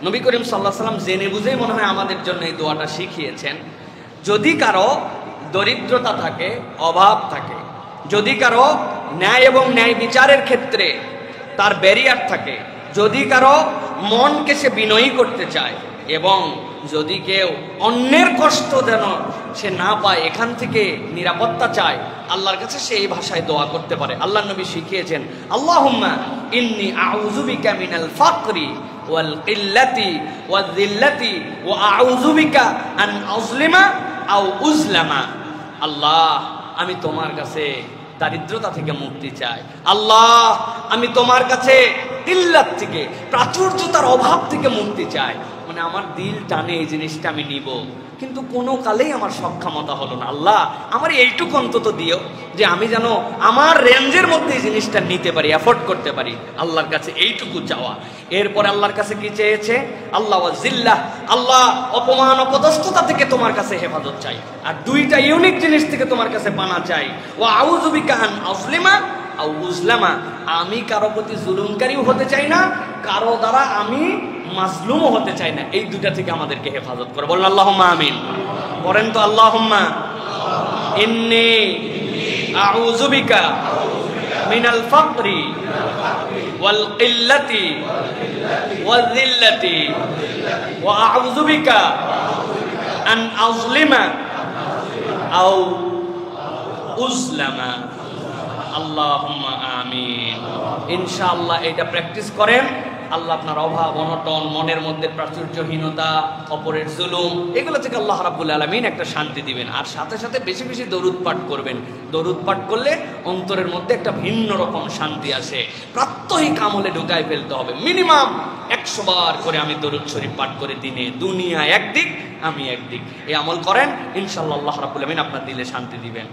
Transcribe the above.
নবী করিম সাল্লাল্লাহু আলাইহি ওয়াসাল্লাম জেনে বুঝেই মনে হয় আমাদের জন্য এই দোয়াটা শিখিয়েছেন। যদি কারো দরিদ্রতা থাকে, অভাব থাকে, যদি কারো ন্যায় এবং ন্যায় বিচারের ক্ষেত্রে তার ব্যারিয়ার থাকে, যদি কারো মনকে সে বিনয়ী করতে চায়, এবং যদি কেউ অন্যের কষ্ট যেন সে না পায় এখান থেকে নিরাপত্তা চায়, আল্লাহর কাছে সে এই ভাষায় দোয়া করতে পারে। আল্লাহ নবী শিখিয়েছেন, আল্লাহুম্মা ইন্নী আউযু বিকা মিনাল ফাকরি ওয়াল কিল্লাতি ওয়াল যিল্লাতি ওয়া আউযু বিকা আন আযলিমা আও উযলামা। আল্লাহ, আমি তোমার কাছে দারিদ্রতা থেকে মুক্তি চাই। আল্লাহ, আমি তোমার কাছে কিল্লাত থেকে, প্রাচুর্যতার অভাব থেকে মুক্তি চাই। মানে আমার দিল টানে এই জিনিসটা আমি নিব, কিন্তু কোনো কালেই আমার সক্ষমতা হলো না। আল্লাহ, আমার এইটুকু অন্তত দিও যে আমি যেন আমার রেঞ্জের মধ্যে এই জিনিসটা নিতে পারি, অ্যাফোর্ড করতে পারি। আল্লাহর কাছে এইটুকু চাওয়া। এরপরে আল্লাহর কাছে কি চেয়েছে? আল্লাহ ওয়া জিল্লাহ, আল্লাহ অপমান অপদস্থতা থেকে তোমার কাছে হেফাজত চাই। আর দুইটা ইউনিক জিনিস থেকে তোমার কাছে পানা চাই, ওয়া আউযু বিকা আন আযলিমা আও উযলামা। আমি কারো প্রতি জুলুমকারীও হতে চাই না, কারো দ্বারা আমি মাজলুমও হতে চাই না। এই দুটা থেকে আমাদেরকে হেফাজত করে। বলেন আল্লাহুম্মা আমিন। বলেন তো আল্লাহুম্মা ইন্নী আউযু বিকা মিনাল ফাকরি ওয়াল কিল্লাতি ওয়াল যিল্লাতি ওয়া আউযু বিকা আন আযলিমা আও উযলামা। আল্লাহুম্মা আমিন। ইনশাআল্লাহ এটা প্র্যাকটিস করেন। আল্লাহ আপনার অভাব অনটন, মনের মধ্যে প্রাচুর্যহীনতা, অপরের জুলুম, এগুলো থেকে আল্লাহ রাব্বুল আলামিন একটা শান্তি দিবেন। আর সাথে সাথে বেশি বেশি দরুদ পাঠ করবেন। দরুদ পাঠ করলে অন্তরের মধ্যে একটা ভিন্ন রকম শান্তি আসে। প্রাত্যহিক আমলে ঢুকায় ফেলতে হবে। মিনিমাম 100 বার করে আমি দরুদ শরীফ পাঠ করে দিনে, দুনিয়া একদিক আমি একদিক, এই আমল করেন, ইনশাআল্লাহ আল্লাহ রাব্বুল আলামিন আপনার দিলে শান্তি দিবেন।